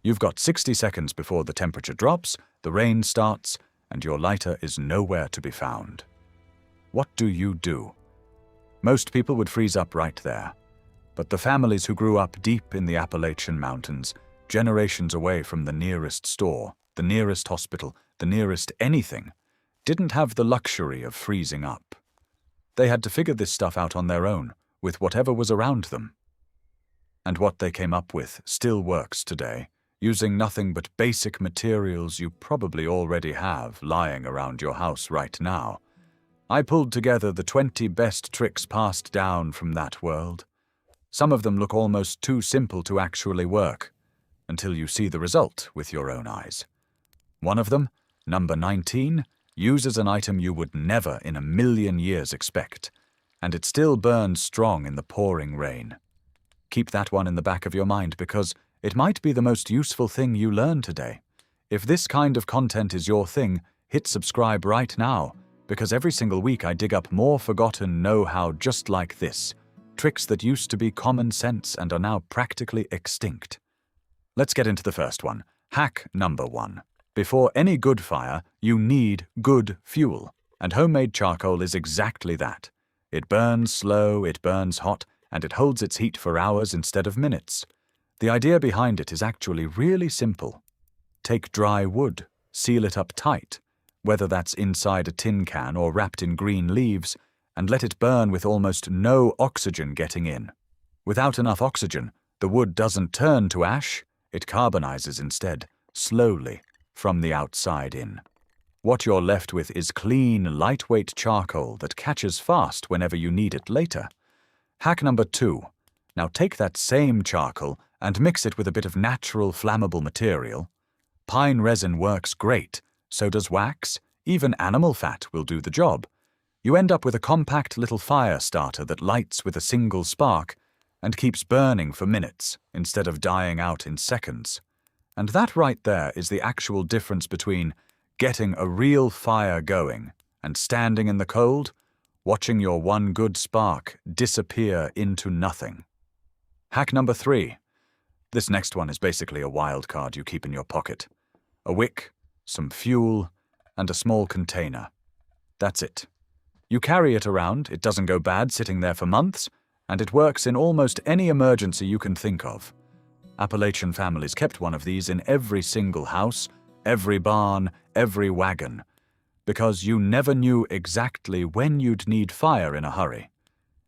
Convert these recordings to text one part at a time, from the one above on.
You've got 60 seconds before the temperature drops, the rain starts, and your lighter is nowhere to be found. What do you do? Most people would freeze up right there. But the families who grew up deep in the Appalachian Mountains, generations away from the nearest store, the nearest hospital, the nearest anything, didn't have the luxury of freezing up. They had to figure this stuff out on their own, with whatever was around them. And what they came up with still works today, using nothing but basic materials you probably already have lying around your house right now. I pulled together the 20 best tricks passed down from that world. Some of them look almost too simple to actually work, until you see the result with your own eyes. One of them, number 19, uses an item you would never in a million years expect, and it still burns strong in the pouring rain. Keep that one in the back of your mind because it might be the most useful thing you learn today. If this kind of content is your thing, hit subscribe right now, because every single week I dig up more forgotten know-how just like this, tricks that used to be common sense and are now practically extinct. Let's get into the first one. Hack number 1. Before any good fire, you need good fuel, and homemade charcoal is exactly that. It burns slow, it burns hot, and it holds its heat for hours instead of minutes. The idea behind it is actually really simple. Take dry wood, seal it up tight, whether that's inside a tin can or wrapped in green leaves, and let it burn with almost no oxygen getting in. Without enough oxygen, the wood doesn't turn to ash, it carbonizes instead, slowly, from the outside in. What you're left with is clean, lightweight charcoal that catches fast whenever you need it later. Hack number 2. Now take that same charcoal and mix it with a bit of natural flammable material. Pine resin works great, so does wax, even animal fat will do the job. You end up with a compact little fire starter that lights with a single spark and keeps burning for minutes instead of dying out in seconds. And that right there is the actual difference between getting a real fire going and standing in the cold, watching your one good spark disappear into nothing. Hack number 3. This next one is basically a wild card you keep in your pocket. A wick, some fuel, and a small container. That's it. You carry it around, it doesn't go bad sitting there for months, and it works in almost any emergency you can think of. Appalachian families kept one of these in every single house, every barn, every wagon, because you never knew exactly when you'd need fire in a hurry.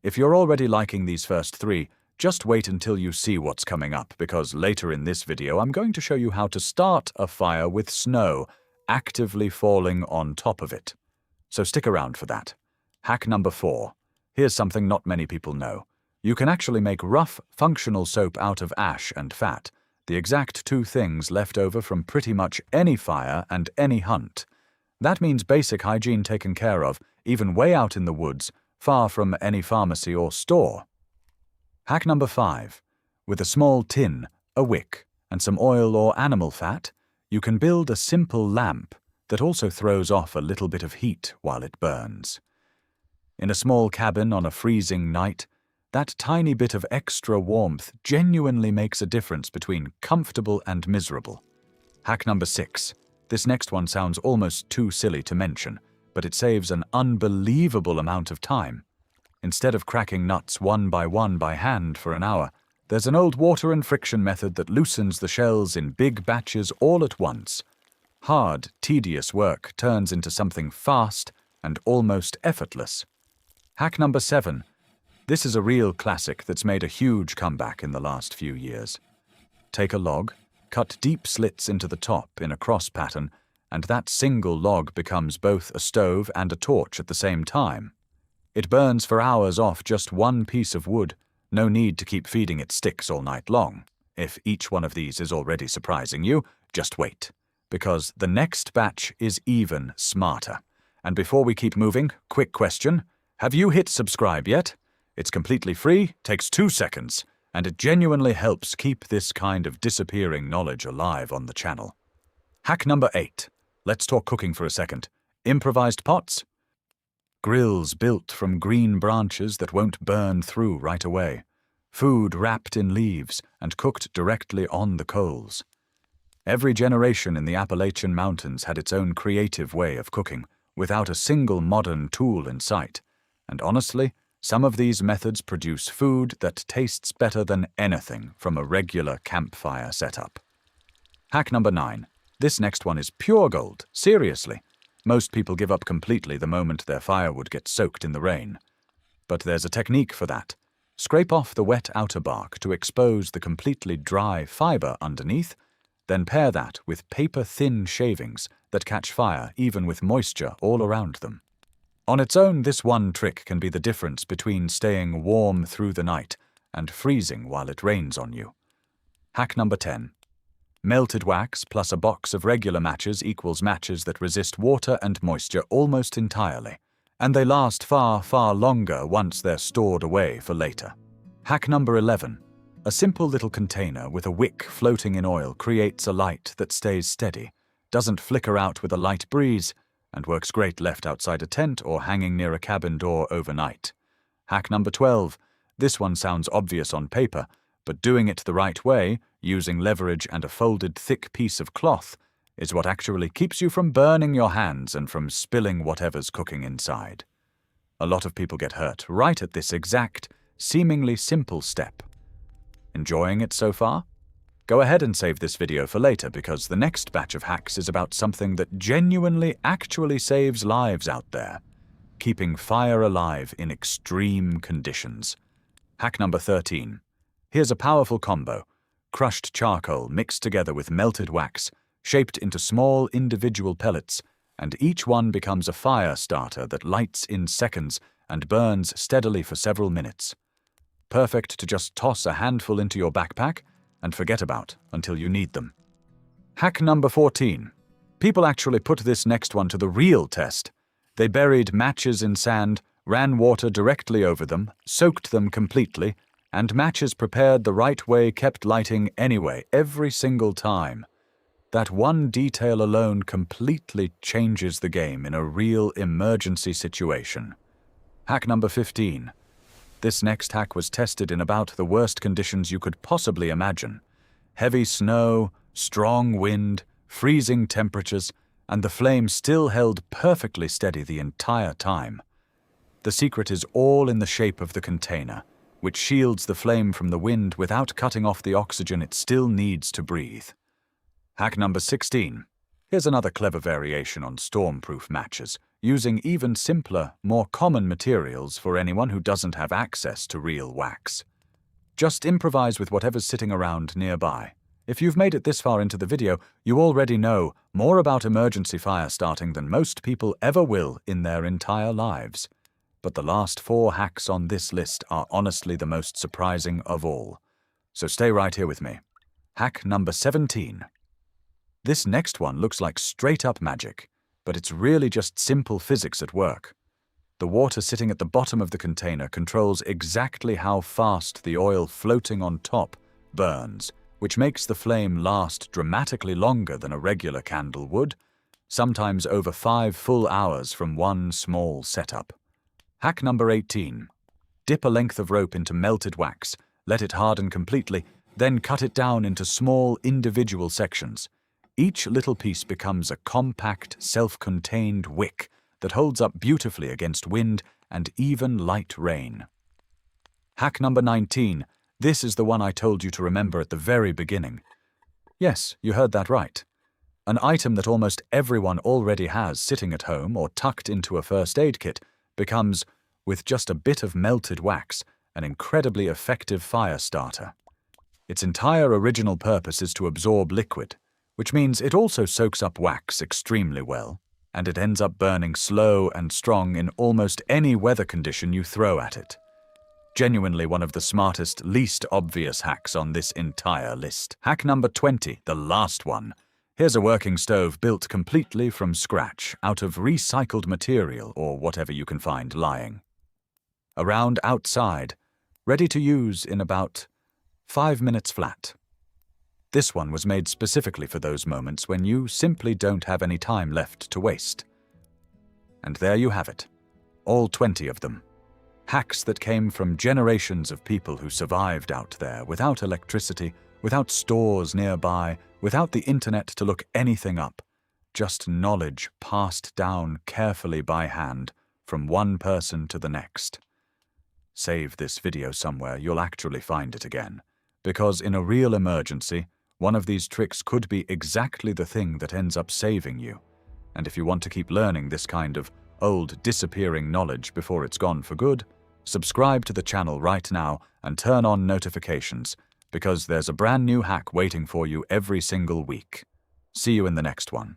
If you're already liking these first 3, just wait until you see what's coming up, because later in this video I'm going to show you how to start a fire with snow actively falling on top of it. So stick around for that. Hack number 4. Here's something not many people know. You can actually make rough, functional soap out of ash and fat, the exact 2 things left over from pretty much any fire and any hunt. That means basic hygiene taken care of, even way out in the woods, far from any pharmacy or store. Hack number 5. With a small tin, a wick, and some oil or animal fat, you can build a simple lamp that also throws off a little bit of heat while it burns. In a small cabin on a freezing night, that tiny bit of extra warmth genuinely makes a difference between comfortable and miserable. Hack number 6. This next one sounds almost too silly to mention, but it saves an unbelievable amount of time. Instead of cracking nuts one by hand for an hour, there's an old water and friction method that loosens the shells in big batches all at once. Hard, tedious work turns into something fast and almost effortless. Hack number 7. This is a real classic that's made a huge comeback in the last few years. Take a log, cut deep slits into the top in a cross pattern, and that single log becomes both a stove and a torch at the same time. It burns for hours off just one piece of wood. No need to keep feeding it sticks all night long. If each one of these is already surprising you, just wait, because the next batch is even smarter. And before we keep moving, quick question. Have you hit subscribe yet? It's completely free, takes 2 seconds, and it genuinely helps keep this kind of disappearing knowledge alive on the channel. Hack number 8. Let's talk cooking for a second. Improvised pots? Grills built from green branches that won't burn through right away. Food wrapped in leaves and cooked directly on the coals. Every generation in the Appalachian Mountains had its own creative way of cooking, without a single modern tool in sight. And honestly, some of these methods produce food that tastes better than anything from a regular campfire setup. Hack number 9. This next one is pure gold, seriously. Most people give up completely the moment their firewood gets soaked in the rain. But there's a technique for that. Scrape off the wet outer bark to expose the completely dry fiber underneath, then pair that with paper-thin shavings that catch fire even with moisture all around them. On its own, this one trick can be the difference between staying warm through the night and freezing while it rains on you. Hack number 10. Melted wax plus a box of regular matches equals matches that resist water and moisture almost entirely, and they last far, far longer once they're stored away for later. Hack number 11. A simple little container with a wick floating in oil creates a light that stays steady, doesn't flicker out with a light breeze, and works great left outside a tent or hanging near a cabin door overnight. Hack number 12. This one sounds obvious on paper, but doing it the right way, using leverage and a folded thick piece of cloth, is what actually keeps you from burning your hands and from spilling whatever's cooking inside. A lot of people get hurt right at this exact, seemingly simple step. Enjoying it so far? Go ahead and save this video for later because the next batch of hacks is about something that genuinely actually saves lives out there. Keeping fire alive in extreme conditions. Hack number 13. Here's a powerful combo. Crushed charcoal mixed together with melted wax, shaped into small individual pellets, and each one becomes a fire starter that lights in seconds and burns steadily for several minutes. Perfect to just toss a handful into your backpack and forget about until you need them. Hack number 14. People actually put this next one to the real test. They buried matches in sand, ran water directly over them, soaked them completely, and matches prepared the right way kept lighting anyway, every single time. That one detail alone completely changes the game in a real emergency situation. Hack number 15. This next hack was tested in about the worst conditions you could possibly imagine. Heavy snow, strong wind, freezing temperatures, and the flame still held perfectly steady the entire time. The secret is all in the shape of the container, which shields the flame from the wind without cutting off the oxygen it still needs to breathe. Hack number 16. Here's another clever variation on storm-proof matches, using even simpler, more common materials for anyone who doesn't have access to real wax. Just improvise with whatever's sitting around nearby. If you've made it this far into the video, you already know more about emergency fire starting than most people ever will in their entire lives. But the last 4 hacks on this list are honestly the most surprising of all. So stay right here with me. Hack number 17. This next one looks like straight-up magic, but it's really just simple physics at work. The water sitting at the bottom of the container controls exactly how fast the oil floating on top burns, which makes the flame last dramatically longer than a regular candle would, sometimes over 5 full hours from one small setup. Hack number 18. Dip a length of rope into melted wax, let it harden completely, then cut it down into small individual sections. Each little piece becomes a compact, self-contained wick that holds up beautifully against wind and even light rain. Hack number 19. This is the one I told you to remember at the very beginning. Yes, you heard that right. An item that almost everyone already has sitting at home or tucked into a first aid kit becomes, with just a bit of melted wax, an incredibly effective fire starter. Its entire original purpose is to absorb liquid, which means it also soaks up wax extremely well, and it ends up burning slow and strong in almost any weather condition you throw at it. Genuinely one of the smartest, least obvious hacks on this entire list. Hack number 20, the last one. Here's a working stove built completely from scratch, out of recycled material or whatever you can find lying around outside, ready to use in about 5 minutes flat. This one was made specifically for those moments when you simply don't have any time left to waste. And there you have it, all 20 of them. Hacks that came from generations of people who survived out there without electricity, without stores nearby, without the internet to look anything up, just knowledge passed down carefully by hand from one person to the next. Save this video somewhere, you'll actually find it again, because in a real emergency, one of these tricks could be exactly the thing that ends up saving you. And if you want to keep learning this kind of old disappearing knowledge before it's gone for good, subscribe to the channel right now and turn on notifications, because there's a brand new hack waiting for you every single week. See you in the next one.